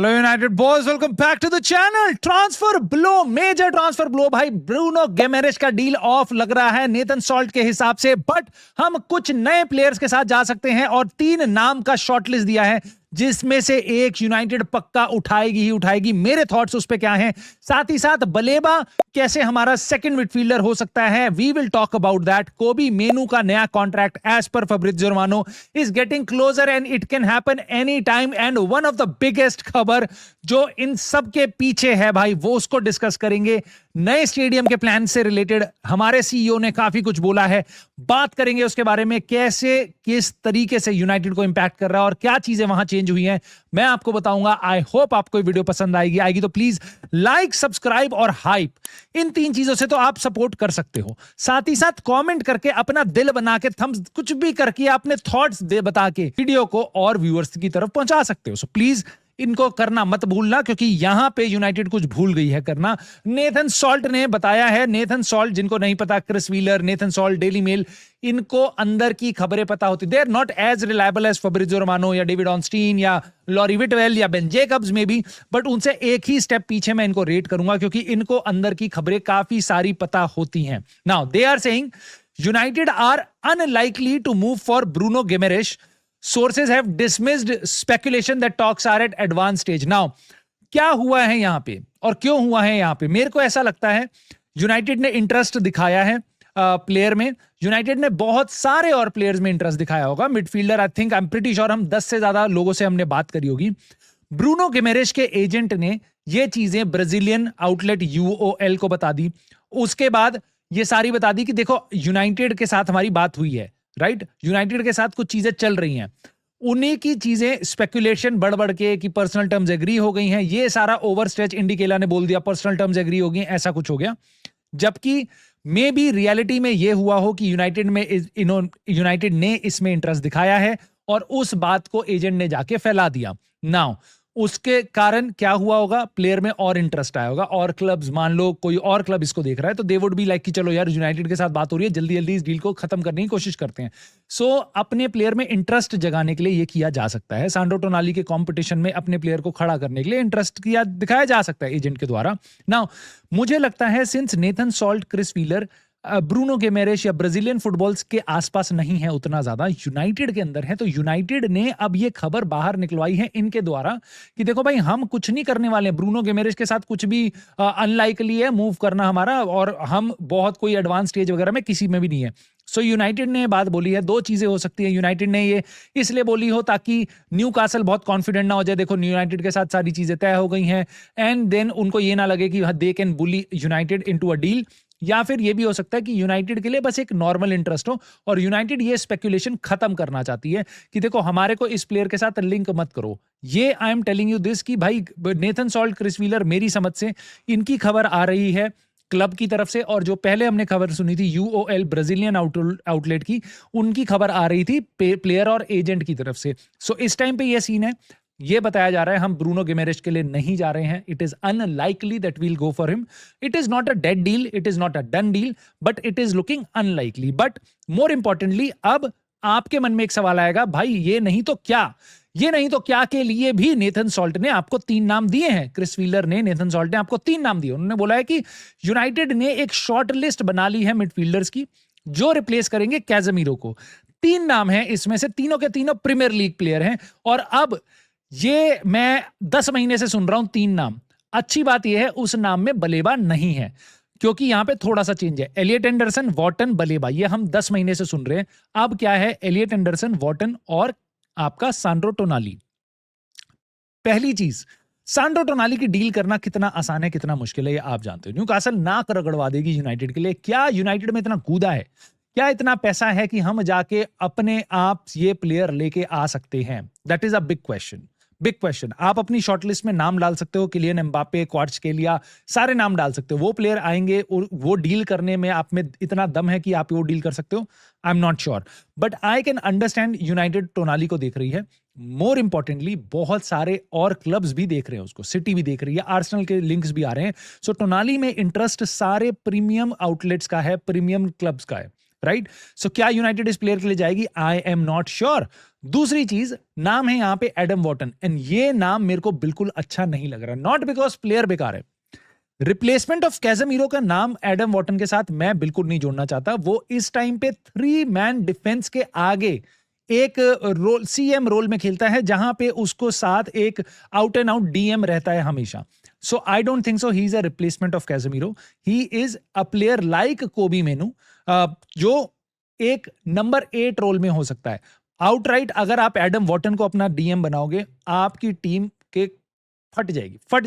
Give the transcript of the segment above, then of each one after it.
Hello United boys, welcome back to the channel. Transfer blow, major transfer blow भाई। Bruno Guimaraes का deal of लग रहा है Nathan salt के हिसाब से, बट हम कुछ नए प्लेयर्स के साथ जा सकते हैं और 3 नाम का शॉर्टलिस्ट दिया है जिसमें से एक यूनाइटेड पक्का उठाएगी ही उठाएगी। मेरे थॉट्स उस पे क्या हैं, साथ ही साथ बलेबा कैसे हमारा सेकंड मिडफील्डर हो सकता है, we will talk about that. Kobbie Mainoo का नया contract as per Fabrizio Romano is getting closer and it can happen any time. And one of the biggest खबर जो इन सब के पीछे है भाई, वो उसको डिस्कस करेंगे। नए स्टेडियम के प्लान से रिलेटेड हमारे सीईओ ने काफी कुछ बोला है, बात करेंगे उसके बारे में, कैसे किस तरीके से यूनाइटेड को इंपैक्ट कर रहा है और क्या चीजें वहां चेंज हुई हैं, मैं आपको बताऊंगा। आई होप आपको वीडियो पसंद आएगी तो प्लीज लाइक, सब्सक्राइब और हाइप, इन 3 चीजों से तो आप सपोर्ट कर सकते हो। साथ ही साथ कमेंट करके, अपना दिल बना के, थम्स कुछ भी करके, अपने थॉट्स दे बता के वीडियो को और व्यूअर्स की तरफ पहुंचा सकते हो। सो प्लीज इनको करना मत भूलना, क्योंकि यहां पे यूनाइटेड कुछ भूल गई है करना। नेथन सॉल्ट ने बताया है, नेथन सॉल्ट जिनको नहीं पता, Chris Wheeler, Nathan Salt, Daily Mail, इनको अंदर की खबरें पता होती। They are not as reliable as Fabrizio Romano या डेविड ऑनस्टीन या लॉरी विटवेल या बेन जेकब्स में भी, बट उनसे एक ही स्टेप पीछे मैं इनको रेट करूंगा, क्योंकि इनको अंदर की खबरें काफी सारी पता होती हैं। Now they are saying United are unlikely to move for Bruno Guimaraes. Sources have dismissed speculation that talks are at advanced stage. Now, क्या हुआ है यहां पे और क्यों हुआ है यहां पे? मेरे को ऐसा लगता है यूनाइटेड ने इंटरेस्ट दिखाया है प्लेयर में। यूनाइटेड ने बहुत सारे और प्लेयर्स में इंटरेस्ट दिखाया होगा। Midfielder, I think, I am pretty sure हम 10 से ज्यादा लोगों से हमने बात करी होगी। ब्रूनो गिमेरेश के एजेंट ने ये चीजें ब्राजीलियन आउटलेट यूओएल को बता दी। उसके बाद ये सारी बता दी कि देखो यूनाइटेड के साथ हमारी बात हुई है, राइट? यूनाइटेड के साथ कुछ चीजें चल रही हैं, उन्हीं की चीजें स्पेकुलेशन बढ़ बढ़ के कि पर्सनल टर्म्स एग्री हो गई हैं, ये सारा ओवरस्ट्रेच इंडिकेला ने बोल दिया पर्सनल टर्म्स एग्री हो गई, ऐसा कुछ हो गया। जबकि मे बी रियलिटी में ये हुआ हो कि यूनाइटेड ने इसमें इंटरेस्ट दिखाया है और उस बात को एजेंट ने जाके फैला दिया। नाउ उसके कारण क्या हुआ होगा, प्लेयर में और इंटरेस्ट आया होगा और क्लब्स, मान लो कोई और क्लब इसको देख रहा है तो दे वुड बी लाइक कि चलो यार यूनाइटेड के साथ बात हो रही है, जल्दी जल्दी इस डील को खत्म करने की कोशिश करते हैं। सो अपने प्लेयर में इंटरेस्ट जगाने के लिए ये किया जा सकता है। सांड्रो टोनाली के कंपटीशन में अपने प्लेयर को खड़ा करने के लिए इंटरेस्ट दिखाया जा सकता है एजेंट के द्वारा। नाउ मुझे लगता है since Nathan Salt, Chris Wheeler, Bruno Guimaraes या ब्राजीलियन फुटबॉल्स के आसपास नहीं है उतना ज्यादा, यूनाइटेड के अंदर है, तो यूनाइटेड ने अब ये खबर बाहर निकलवाई है इनके द्वारा कि देखो भाई हम कुछ नहीं करने वाले हैं, ब्रूनो गिमेरेश के साथ कुछ भी अनलाइकली है मूव करना हमारा, और हम बहुत कोई एडवांस स्टेज वगैरह में किसी में भी नहीं है। सो यूनाइटेड ने बात बोली है। 2 चीजें हो सकती है, यूनाइटेड ने ये इसलिए बोली हो ताकि न्यूकासल बहुत कॉन्फिडेंट ना हो जाए, देखो यूनाइटेड के साथ सारी चीजें तय हो गई हैं, एंड देन उनको ये ना लगे कि they can bully United into a deal. या फिर ये भी हो सकता है कि यूनाइटेड के लिए बस एक नॉर्मल इंटरेस्ट हो और यूनाइटेड ये स्पेकुलेशन खत्म करना चाहती है कि देखो हमारे को इस प्लेयर के साथ लिंक मत करो। ये I am telling you this कि भाई नेथन सॉल्ट, क्रिस व्हीलर, मेरी समझ से इनकी खबर आ रही है क्लब की तरफ से, और जो पहले हमने खबर सुनी थी यूओएल ब्राजीलियन आउटलेट की, उनकी खबर आ रही थी प्लेयर और एजेंट की तरफ से। सो इस टाइम पे ये सीन है, ये बताया जा रहा है हम ब्रूनो गिमेरेश के लिए नहीं जा रहे हैं। It is unlikely that we'll go for him. It is not a dead deal, it is not a done deal, but it is looking unlikely. But more importantly अब आपके मन में एक सवाल आएगा, भाई ये नहीं तो क्या, ये नहीं तो क्या के लिए भी नेथन सॉल्ट ने आपको 3 नाम दिए हैं। क्रिस व्हीलर ने, नेथन सॉल्ट ने आपको 3 नाम दिए। उन्होंने बोला है कि यूनाइटेड ने एक शॉर्ट लिस्ट बना ली है मिडफील्डर्स की जो रिप्लेस करेंगे कैज़मीरो को। 3 नाम हैं, इसमें से तीनों के तीनों प्रीमियर लीग प्लेयर हैं, और अब ये मैं 10 महीने से सुन रहा हूं 3 नाम। अच्छी बात यह है उस नाम में बलेबा नहीं है, क्योंकि यहां पे थोड़ा सा चेंज है। एलियट एंडरसन, वॉटन, बलेबा, ये हम 10 महीने से सुन रहे हैं। अब क्या है, एलियट एंडरसन, वॉटन और आपका सांड्रो टोनाली। पहली चीज, सांड्रो टोनाली की डील करना कितना आसान है कितना मुश्किल है ये आप जानते हो। न्यूकासल नाक रगड़वा देगी यूनाइटेड के लिए। क्या यूनाइटेड में इतना कूदा है, क्या इतना पैसा है कि हम जाके अपने आप ये प्लेयर लेके आ सकते हैं? That is a big question, big question. आप अपनी शॉर्टलिस्ट में नाम डाल सकते हो, किलियन एम्बापे, क्वार्ट्ज़केलिया, सारे नाम डाल सकते हो। वो प्लेयर आएंगे और वो डील करने में आप में इतना दम है कि आप वो डील कर सकते हो? I am not sure, but I can understand United Tonali को देख रही है। मोर इंपॉर्टेंटली बहुत सारे और क्लब्स भी देख रहे हैं उसको, सिटी भी देख रही है, आर्सेनल के लिंक्स भी आ रहे हैं। सो टोनाली में इंटरेस्ट सारे प्रीमियम आउटलेट्स का है, प्रीमियम क्लब्स का है, राइट? सो क्या यूनाइटेड इस प्लेयर के लिए जाएगी? आई एम नॉट श्योर। दूसरी चीज, नाम है यहां पे एडम वॉटन, एंड ये नाम मेरे को बिल्कुल अच्छा नहीं लग रहा, नॉट बिकॉज प्लेयर बेकार है। रिप्लेसमेंट ऑफ कैज़ेमीरो का नाम एडम वॉटन के साथ मैं बिल्कुल नहीं जोड़ना चाहता। वो इस टाइम पे 3 मैन डिफेंस के आगे एक रोल, सीएम रोल में खेलता है, जहां पे उसको साथ एक आउट एंड आउट डीएम रहता है हमेशा। So I don't think so he is a replacement of Casemiro. He is a player like Kobbie Mainoo, जो एक नंबर 8 रोल में हो सकता है। आउटराइट अगर आप एडम वॉटन को अपना डीएम बनाओगे, आपकी टीम के फट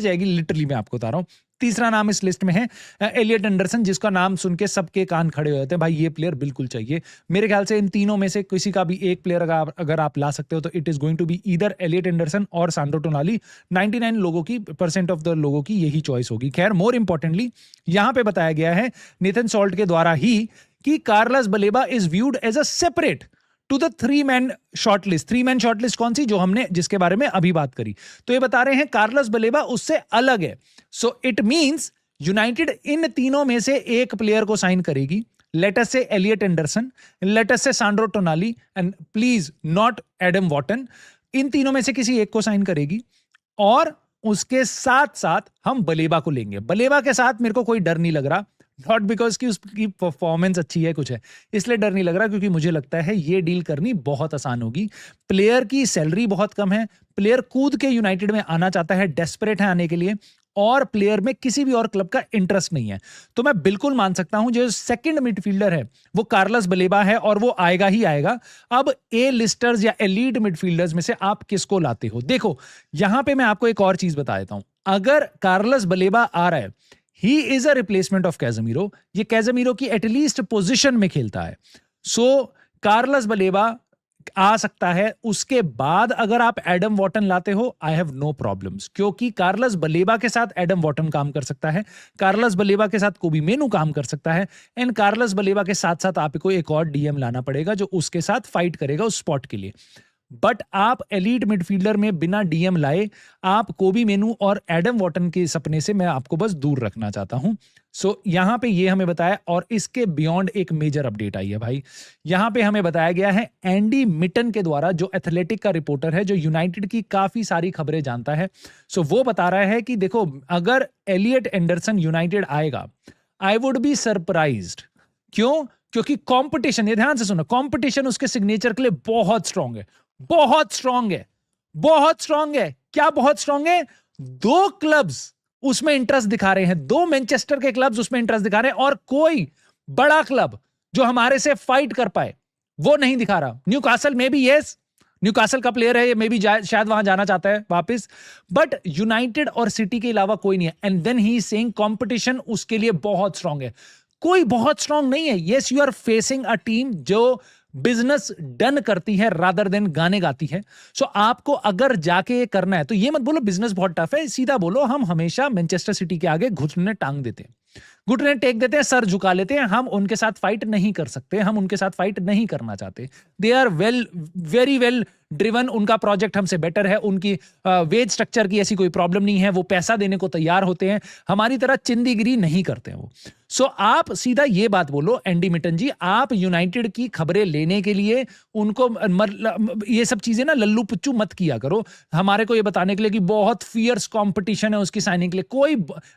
जाएगी लिटरली, मैं आपको बता रहा हूं। तीसरा नाम इस लिस्ट में है एलियट एंडरसन, जिसका नाम सुन के सबके कान खड़े हो जाते हैं, भाई ये प्लेयर बिल्कुल चाहिए। मेरे ख्याल से इन तीनों में से किसी का भी एक प्लेयर अगर आप ला सकते हो तो it is going to be either Elliot Anderson और सांड्रो टोनाली। 99% ऑफ द लोगों की यही चॉइस होगी। खैर, मोर इंपॉर्टेंटली यहां पे बताया गया है नेथन सॉल्ट के द्वारा ही कि Carlos Baleba is viewed as a separate to the 3 man shortlist. 3 man shortlist कौन सी, जो हमने जिसके बारे में अभी बात करी। तो ये बता रहे हैं कार्लस बलेबा उससे अलग है। सो इट मींस यूनाइटेड इन तीनों में से एक प्लेयर को साइन करेगी। लेट अस से Elliott Anderson, let us say Sandro Tonali, and please not Adam Wharton. इन तीनों में से किसी एक को साइन करेगी और उसके साथ साथ हम बलेबा को लेंगे। बलेबा के साथ मेरे को कोई डर नहीं लग रहा, नॉट बिकॉज कि उसकी परफॉर्मेंस अच्छी है कुछ है, इसलिए डर नहीं लग रहा, क्योंकि मुझे लगता है ये डील करनी बहुत आसान होगी। प्लेयर की सैलरी बहुत कम है, प्लेयर कूद के यूनाइटेड में आना चाहता है, डेस्परेट है आने के लिए, और प्लेयर में किसी भी और क्लब का इंटरेस्ट नहीं है। तो मैं बिल्कुल मान सकता हूं जो सेकंड मिडफील्डर है वो कार्लस बलेबा है, और वो आएगा ही आएगा। अब ए लिस्टर्स या एलीट मिडफील्डर्स में से आप किसको लाते हो? देखो, यहां पे मैं आपको एक और चीज बता देता हूं। अगर कार्लस बलेबा आ रहा है, he is a replacement of Casemiro. ये कैज़ेमीरो की एटलीस्ट पोजीशन में खेलता है। सो कार्लस बलेबा आ सकता है। उसके बाद अगर आप एडम वॉटन लाते हो, आई हैव नो प्रॉब्लम्स, क्योंकि कार्लस बलेबा के साथ एडम वॉटन काम कर सकता है, कार्लस बलेबा के साथ कोबी मेनू काम कर सकता है, एंड कार्लस बलेबा के साथ साथ आपको एक और डीएम लाना पड़ेगा जो उसके साथ फाइट करेगा उस स्पॉट के लिए। बट आप एलीट मिडफील्डर में बिना डीएम लाए आप कोबी मेनू और एडम वॉटन के सपने से मैं आपको बस दूर रखना चाहता हूं। सो यहां पे ये हमें बताया, और इसके बियॉन्ड एक मेजर अपडेट आई है भाई। यहां पे हमें बताया गया है एंडी मिटन के द्वारा, जो एथलेटिक का रिपोर्टर है, जो यूनाइटेड की काफी सारी खबरें जानता है। सो वो बता रहा है कि देखो, अगर एलियट एंडरसन यूनाइटेड आएगा, आई वुड बी सरप्राइज्ड। क्यों? क्योंकि कंपटीशन, ये ध्यान से सुनो, कंपटीशन उसके सिग्नेचर के लिए बहुत स्ट्रांग है, बहुत स्ट्रांग है, बहुत स्ट्रांग है। क्या बहुत स्ट्रांग है? 2 क्लब्स उसमें इंटरेस्ट दिखा रहे हैं, 2 मैनचेस्टर के क्लब्स उसमें इंटरेस्ट दिखा रहे हैं, और कोई बड़ा क्लब जो हमारे से फाइट कर पाए वो नहीं दिखा रहा। न्यूकासल में भी, यस, न्यूकासल का प्लेयर है ये, मे बी शायद वहां जाना चाहता है वापस, बट यूनाइटेड और सिटी के अलावा कोई नहीं है। And then he is saying competition उसके लिए बहुत स्ट्रांग है। कोई बहुत स्ट्रांग नहीं है। Yes, you are facing a team जो बिजनेस डन करती है रादर देन गाने गाती है। सो आपको अगर जाके करना है तो ये मत बोलो बिजनेस बहुत टफ है, सीधा बोलो हम हमेशा मैनचेस्टर सिटी के आगे घुटने टांग देते हैं, घुटने टेक देते हैं, सर झुका लेते हैं, हम उनके साथ फाइट नहीं कर सकते, हम उनके साथ फाइट नहीं करना चाहते। They are very well driven, उनका प्रोजेक्ट हमसे बेटर है, उनकी वेज स्ट्रक्चर की ऐसी कोई प्रॉब्लम नहीं है, वो पैसा देने को तैयार होते हैं, हमारी तरह चिंदीगिरी नहीं करते हैं वो। सो आप सीधा ये बात बोलो एंडी मिटन जी, आप यूनाइटेड की खबरें लेने के लिए उनको ये सब चीजें ना लल्लू पुच्चू मत किया करो, हमारे को ये बताने के लिए कि बहुत फियर्स कंपटीशन है उसकी साइनिंग के लिए। कोई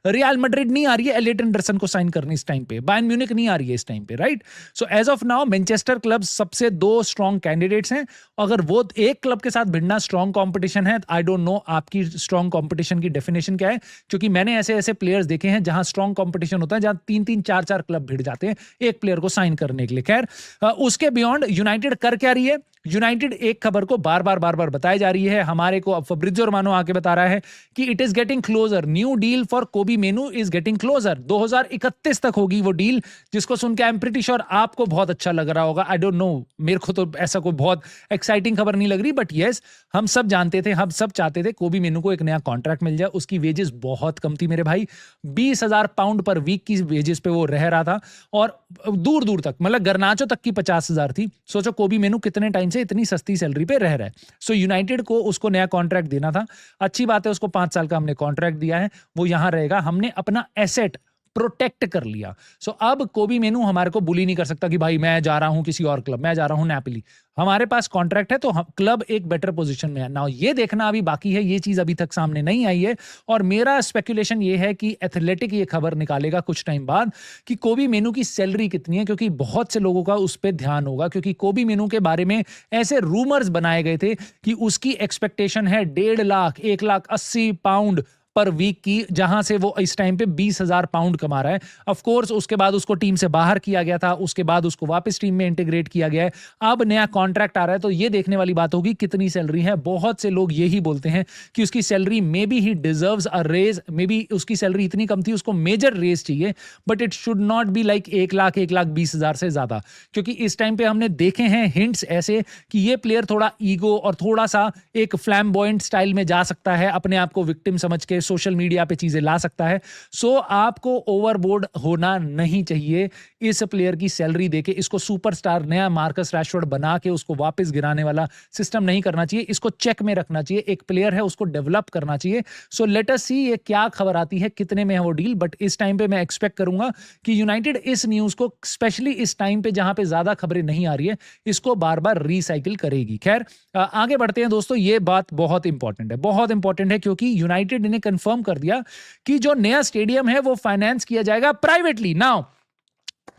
रियल मैड्रिड नहीं आ रही है एलियट एंडरसन को साइन करने इस टाइम पे, बायर्न म्यूनिख नहीं आ रही है इस टाइम पे, राइट? So as of now Manchester club सबसे 2 स्ट्रॉन्ग कैंडिडेट्स हैं। अगर वो एक क्लब के साथ भिड़ना स्ट्रॉन्ग कंपटीशन है, आई डोंट नो आपकी स्ट्रॉन्ग कंपटीशन की डेफिनेशन क्या है, क्योंकि मैंने ऐसे ऐसे प्लेयर्स देखे हैं जहां स्ट्रॉन्ग कंपटीशन होता है, जहां 3-3, 4-4 क्लब भिड़ जाते हैं एक प्लेयर को साइन करने के लिए। खैर, उसके बियॉन्ड यूनाइटेड कर क्या रही है? यूनाइटेड एक खबर को बार बार बताई जा रही है, हमारे को अब फब्रिज़ो रोमानो आके बता रहा है कि it is getting closure, new deal for कोबी मेनू इज गेटिंग क्लोजर। 2031 तक होगी वो डील, जिसको सुन के आई एम प्रीटी श्योर आपको बहुत अच्छा लग रहा होगा। आई डोंट नो, मेरे को तो ऐसा कोई बहुत एक्साइटिंग खबर नहीं लग रही, बट यस, हम सब जानते थे, हम सब चाहते थे कोबी मेनू को एक नया कॉन्ट्रैक्ट मिल जाए। उसकी वेजेस बहुत कम थी मेरे भाई, 20,000 पाउंड पर वीक की वेजेस पे वो रह रहा था, और दूर दूर तक, मतलब गर्नाचो तक की 50,000 थी। सोचो कोबी मेनू कितने टाइम से इतनी सस्ती सैलरी पे रह रहा है। सो यूनाइटेड को उसको नया कॉन्ट्रैक्ट देना था, अच्छी बात है, उसको 5 साल का हमने कॉन्ट्रैक्ट दिया है, वो यहां रहेगा। हमने अपना एसेट प्रोटेक्ट कर लिया। सो अब कोबी मेनू हमारे को बुली नहीं कर सकता कि भाई मैं जा रहा हूं किसी और क्लब, मैं जा रहा हूं नेपोली। हमारे पास कॉन्ट्रैक्ट है तो हम क्लब एक बेटर पोजीशन में है। नाउ ये देखना अभी बाकी है, ये चीज अभी तक सामने नहीं आई है और मेरा स्पेकुलेशन ये है कि एथलेटिक ये खबर निकालेगा कुछ टाइम बाद कि कोबी मेनू की सैलरी कितनी है, क्योंकि बहुत से लोगों का उस पर ध्यान होगा, क्योंकि कोबी मेनू के बारे में ऐसे रूमर्स बनाए गए थे कि उसकी एक्सपेक्टेशन है 1.5 लाख 1,80,000 पाउंड पर वीक की, जहां से वो इस टाइम पे 20,000 पाउंड कमा रहा है। ऑफ कोर्स उसके बाद उसको टीम से बाहर किया गया था, उसके बाद उसको वापस टीम में इंटीग्रेट किया गया है, अब नया कॉन्ट्रैक्ट आ रहा है, तो ये देखने वाली बात होगी कितनी सैलरी है। बहुत से लोग यही बोलते हैं कि उसकी salary maybe he deserves a raise, maybe उसकी सैलरी इतनी कम थी, उसको मेजर रेज चाहिए, but it should not be like 1 lakh 1,20,000 से ज्यादा, क्योंकि इस टाइम पे हमने देखे हैं हिंट्स ऐसे कि ये प्लेयर थोड़ा ईगो और थोड़ा सा एक फ्लैम्बॉयंट स्टाइल में जा सकता है, अपने आप को विक्टिम समझ के सोशल मीडिया पे चीजें ला सकता है। सो आपको ओवरबोर्ड होना नहीं चाहिए इस प्लेयर की सैलरी देके। इसको सुपरस्टार नया मार्कस रैशफोर्ड बना के उसको वापस गिराने वाला सिस्टम नहीं करना चाहिए, इसको चेक में रखना चाहिए। एक प्लेयर है, उसको डेवलप करना चाहिए। सो लेट अस सी ये क्या खबर आती है, कितने में है वो डील, बट इस टाइम पे मैं एक्सपेक्ट करूंगा कि यूनाइटेड इस न्यूज को, स्पेशली इस टाइम पे जहां पे ज्यादा खबरें नहीं आ रही है, इसको बार बार रिसाइकिल करेगी। खैर आगे बढ़ते हैं दोस्तों, ये बात बहुत इंपॉर्टेंट है, बहुत इंपॉर्टेंट है, क्योंकि यूनाइटेड ने कंफर्म कर दिया कि जो नया स्टेडियम है वो फाइनेंस किया जाएगा प्राइवेटली। नाउ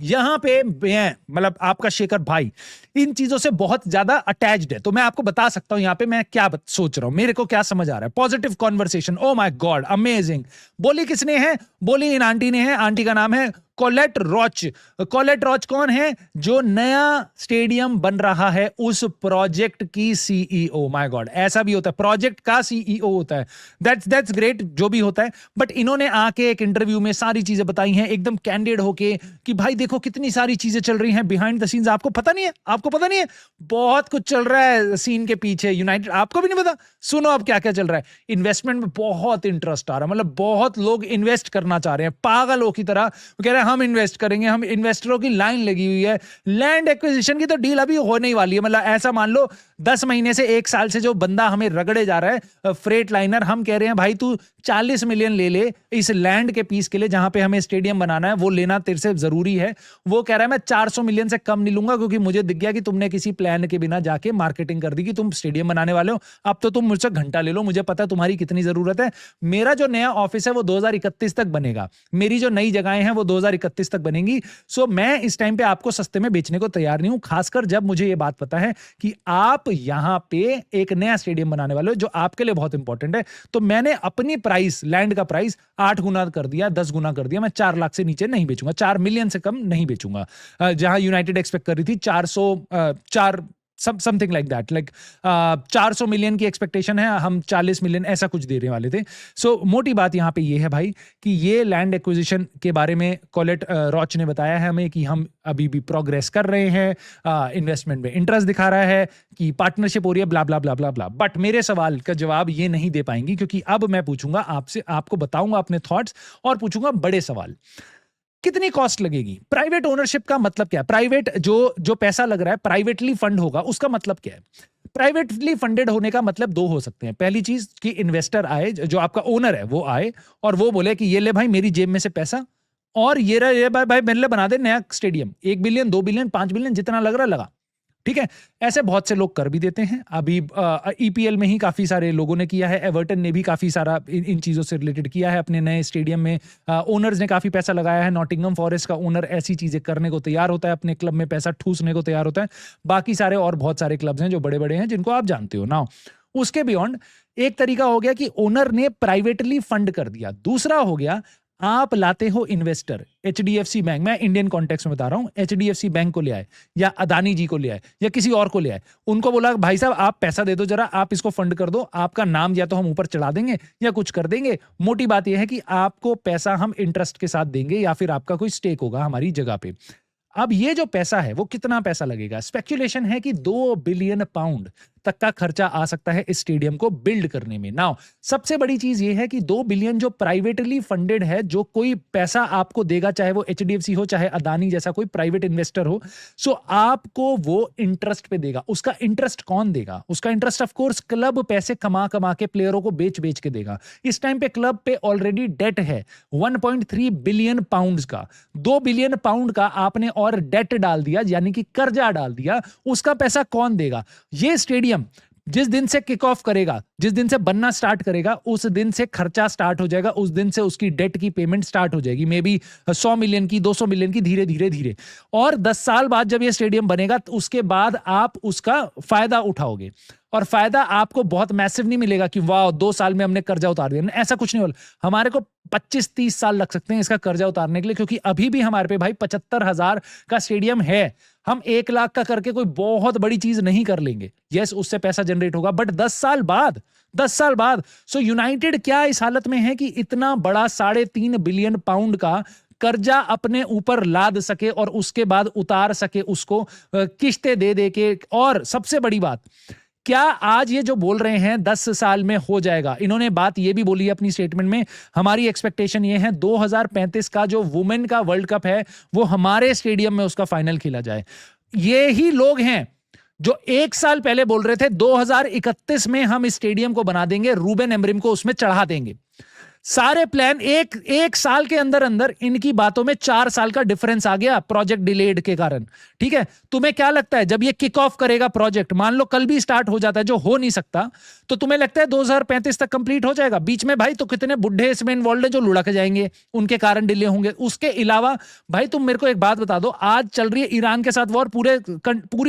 यहां पे मतलब आपका शेखर भाई इन चीजों से बहुत ज्यादा अटैच्ड है, तो मैं आपको बता सकता हूं यहां पे मैं क्या सोच रहा हूं, मेरे को क्या समझ आ रहा है। Positive conversation, oh my God amazing. बोली किसने है? बोली इन आंटी ने है। आंटी का नाम है कोलेट रॉच। कोलेट रॉच कौन है? जो नया स्टेडियम बन रहा है उस प्रोजेक्ट की सीईओ। माय गॉड, ऐसा भी होता है, प्रोजेक्ट का सीईओ होता है। दैट्स ग्रेट, जो भी होता है। बट इन्होंने आके एक इंटरव्यू में सारी चीजें बताई हैं एकदम कैंडिड होके कि भाई देखो कितनी सारी चीजें चल रही हैं बिहाइंड द सीन्स। आपको पता नहीं है, आपको पता नहीं है, बहुत कुछ चल रहा है सीन के पीछे यूनाइटेड, आपको भी नहीं पता। सुनो अब क्या क्या चल रहा है। इन्वेस्टमेंट में बहुत इंटरेस्ट आ रहा है, मतलब बहुत लोग इन्वेस्ट करना चाह रहे हैं पागलों की तरह। कह रहे हैं हम इन्वेस्ट करेंगे, हम इन्वेस्टरों की लाइन लगी हुई है। लैंड एक्विजिशन की तो डील अभी होने ही वाली है। मतलब ऐसा मान लो 10 महीने से 1 साल से जो बंदा हमें रगड़े जा रहा है, फ्रेट लाइनर, हम कह रहे हैं भाई तू 40 मिलियन ले ले इस लैंड के पीस के लिए जहां पे हमें स्टेडियम बनाना है, वो लेना तेरे से जरूरी है। वो कह रहा है मैं 400 मिलियन से कम नहीं लूंगा, क्योंकि मुझे दिख गया कि तुमने किसी प्लान के बिना जाके मार्केटिंग कर दी कि तुम स्टेडियम बनाने वाले हो, अब तो तुम मुझसे घंटा ले लो, मुझे पता है तुम्हारी कितनी जरूरत है। मेरा जो नया ऑफिस है वो 2031 तक बनेगा, मेरी जो नई जगहें हैं वो 2031 तक बनेंगी। सो मैं इस टाइम पे आपको सस्ते में बेचने को तैयार नहीं हूं, खासकर जब मुझे ये बात पता है कि आप यहां पे एक नया स्टेडियम बनाने वाले हो जो आपके लिए बहुत इंपॉर्टेंट है। तो मैंने अपनी प्राइस, लैंड का प्राइस 8 गुना कर दिया, 10 गुना कर दिया। मैं 4 लाख से नीचे नहीं बेचूंगा, 4 मिलियन से कम नहीं बेचूंगा। जहां यूनाइटेड एक्सपेक्ट कर रही थी 4 something like that, like 400 million की एक्सपेक्टेशन है, हम 40 मिलियन ऐसा कुछ देने वाले थे। सो मोटी बात यहां पे ये है भाई कि ये लैंड एक्विजिशन के बारे में कोलेट रॉच ने बताया है हमें कि हम अभी भी प्रोग्रेस कर रहे हैं, इन्वेस्टमेंट में इंटरेस्ट दिखा रहा है, कि पार्टनरशिप हो रही है, ब्ला ब्ला ब्ला ब्ला ब्ला। बट मेरे सवाल का जवाब ये नहीं दे पाएंगी, क्योंकि अब मैं पूछूंगा आपसे, आपको बताऊंगा अपने थॉट्स और पूछूंगा बड़े सवाल। कितनी कॉस्ट लगेगी? प्राइवेट ओनरशिप का मतलब क्या है? प्राइवेट जो पैसा लग रहा है प्राइवेटली फंड होगा, उसका मतलब क्या है? प्राइवेटली फंडेड होने का मतलब 2 हो सकते हैं। पहली चीज कि इन्वेस्टर आए, जो आपका ओनर है वो आए और वो बोले कि ये ले भाई मेरी जेब में से पैसा, और ये भाई मेरे लिए बना दे नया स्टेडियम, 1 बिलियन 2 बिलियन 5 बिलियन जितना लग रहा है लगा। ठीक है, ऐसे बहुत से लोग कर भी देते हैं। अभी ईपीएल में ही काफी सारे लोगों ने किया है, एवर्टन ने भी काफी सारा इन चीजों से रिलेटेड किया है अपने नए स्टेडियम में। ओनर्स ने काफी पैसा लगाया है। नॉटिंघम फॉरेस्ट का ओनर ऐसी चीजें करने को तैयार होता है, अपने क्लब में पैसा ठूसने को तैयार होता है। बाकी सारे और बहुत सारे क्लब्स हैं जो बड़े बड़े हैं, जिनको आप जानते हो ना। उसके बियॉन्ड एक तरीका हो गया कि ओनर ने प्राइवेटली फंड कर दिया। दूसरा हो गया आप लाते हो इन्वेस्टर, एचडीएफसी बैंक, मैं इंडियन कॉन्टेक्स्ट में बता रहा हूं, एचडीएफसी बैंक को ले आए या अदानी जी को ले आए या किसी और को ले आए, उनको बोला भाई साहब आप पैसा दे दो जरा, आप इसको फंड कर दो, आपका नाम या तो हम ऊपर चढ़ा देंगे या कुछ कर देंगे। मोटी बात यह है कि आपको पैसा हम इंटरेस्ट के साथ देंगे या फिर आपका कोई स्टेक होगा हमारी जगह पे। अब ये जो पैसा है वो कितना पैसा लगेगा? स्पेक्युलेशन है कि 2 बिलियन पाउंड, तक का खर्चा आ सकता है इस स्टेडियम को बिल्ड करने में। नाउ सबसे बड़ी चीज ये है कि 2 बिलियन जो प्राइवेटली फंडेड है, जो कोई पैसा आपको देगा, चाहे वो एचडीएफसी हो चाहे अदानी जैसा कोई प्राइवेट इन्वेस्टर हो, सो आपको वो इंटरेस्ट पे देगा। उसका इंटरेस्ट कौन देगा? उसका इंटरेस्ट ऑफ कोर्स क्लब पैसे कमा कमा के प्लेयरों को बेच बेच के देगा। इस टाइम पे क्लब पे ऑलरेडी डेट है 1.3 बिलियन पाउंड्स का। 2 बिलियन पाउंड का आपने और डेट डाल दिया, यानी कि कर्जा डाल दिया। उसका पैसा कौन देगा? ये स्टेडियम जिस दिन से किक ऑफ करेगा, जिस दिन से बनना स्टार्ट करेगा, उस दिन से खर्चा स्टार्ट हो जाएगा, उस दिन से उसकी डेट की पेमेंट स्टार्ट हो जाएगी, मे बी 100 मिलियन की, 200 मिलियन की, धीरे धीरे धीरे। और 10 साल बाद जब ये स्टेडियम बनेगा तो उसके बाद आप उसका फायदा उठाओगे। और फायदा आपको बहुत मैसिव नहीं मिलेगा कि वाह 2 साल में हमने कर्जा उतार दिया, ऐसा कुछ नहीं होगा। हमारे को 25-30 साल लग सकते हैं इसका कर्जा उतारने के लिए, क्योंकि अभी भी हमारे पे भाई 75,000 का स्टेडियम है। हम 1 लाख का करके कोई बहुत बड़ी चीज नहीं कर लेंगे। यस, उससे पैसा जनरेट होगा, बट 10 साल बाद सो यूनाइटेड क्या इस हालत में है कि इतना बड़ा 3.5 बिलियन पाउंड का कर्जा अपने ऊपर लाद सके और उसके बाद उतार सके उसको किश्तें दे दे के। और सबसे बड़ी बात, क्या आज ये जो बोल रहे हैं 10 साल में हो जाएगा, इन्होंने बात ये भी बोली है अपनी स्टेटमेंट में, हमारी एक्सपेक्टेशन ये है 2035 का जो वुमेन का वर्ल्ड कप है वो हमारे स्टेडियम में उसका फाइनल खेला जाए। ये ही लोग हैं जो 1 साल पहले बोल रहे थे 2031 में हम इस स्टेडियम को बना देंगे, रूबेन एमरिम को उसमें चढ़ा देंगे। सारे प्लान एक साल के अंदर अंदर इनकी बातों में 4 साल का डिफरेंस आ गया प्रोजेक्ट डिलेड के कारण। ठीक है, तुम्हें क्या लगता है जब ये किक ऑफ करेगा प्रोजेक्ट, मान लो कल भी स्टार्ट हो जाता है, जो हो नहीं सकता, तो तुम्हें लगता है 2035 तक कंप्लीट हो जाएगा? बीच में भाई तो कितने बुढ़े इसमें इन्वॉल्व है जो लुढ़क जाएंगे, उनके कारण डिले होंगे। उसके अलावा भाई तुम मेरे को एक बात बता दो, आज चल रही है ईरान के साथ वॉर, पूरी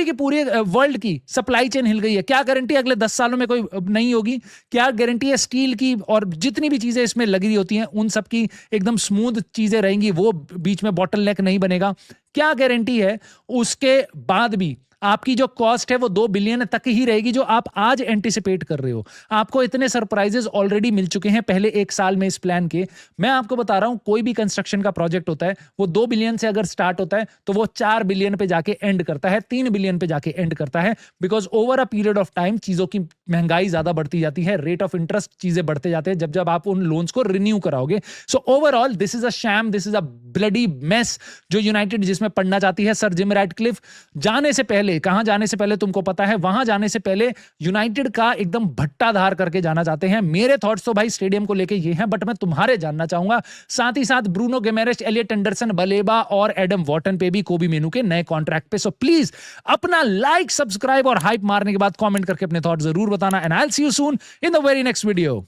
की पूरी वर्ल्ड की सप्लाई चेन हिल गई है। क्या गारंटी अगले 10 सालों में कोई नहीं होगी? क्या गारंटी है स्टील की और जितनी भी चीजें इसमें लगी होती हैं उन सब की एकदम स्मूथ चीजें रहेंगी, वो बीच में बॉटल नेक नहीं बनेगा? क्या गारंटी है उसके बाद भी आपकी जो कॉस्ट है वो 2 बिलियन तक ही रहेगी जो आप आज एंटिसिपेट कर रहे हो? आपको इतने सरप्राइजेस ऑलरेडी मिल चुके हैं पहले 1 साल में इस प्लान के। मैं आपको बता रहा हूं, कोई भी कंस्ट्रक्शन का प्रोजेक्ट होता है वो 2 बिलियन से अगर स्टार्ट होता है तो वो 4 बिलियन पे जाके एंड करता है, 3 बिलियन पे जाके एंड करता है, because over a period of time चीजों की महंगाई ज्यादा बढ़ती जाती है, रेट ऑफ इंटरेस्ट चीजें बढ़ते जाते हैं जब आप उन लोन्स को रिन्यू कराओगे। So overall this is a sham, this is a bloody mess जो यूनाइटेड जिसमें पढ़ना चाहती है। सर जिम रैटक्लिफ जाने से पहले, कहां जाने से पहले तुमको पता है, वहां जाने से पहले यूनाइटेड का एकदम भट्टा धार करके जाना चाहते हैं। मेरे थॉट्स तो भाई स्टेडियम को लेके ये हैं, बट मैं तुम्हारे जानना चाहूंगा। साथ ही साथ ब्रूनो गिमेरेश, एलियट एंडरसन, बलेबा और एडम वॉटन पे भी कोबी मेनू के नए कॉन्ट्रैक्ट पे। सो प्लीज अपना लाइक, सब्सक्राइब और हाइप मारने के बाद कमेंट करके अपने थॉट जरूर बताना। And I will see you soon in the very next video.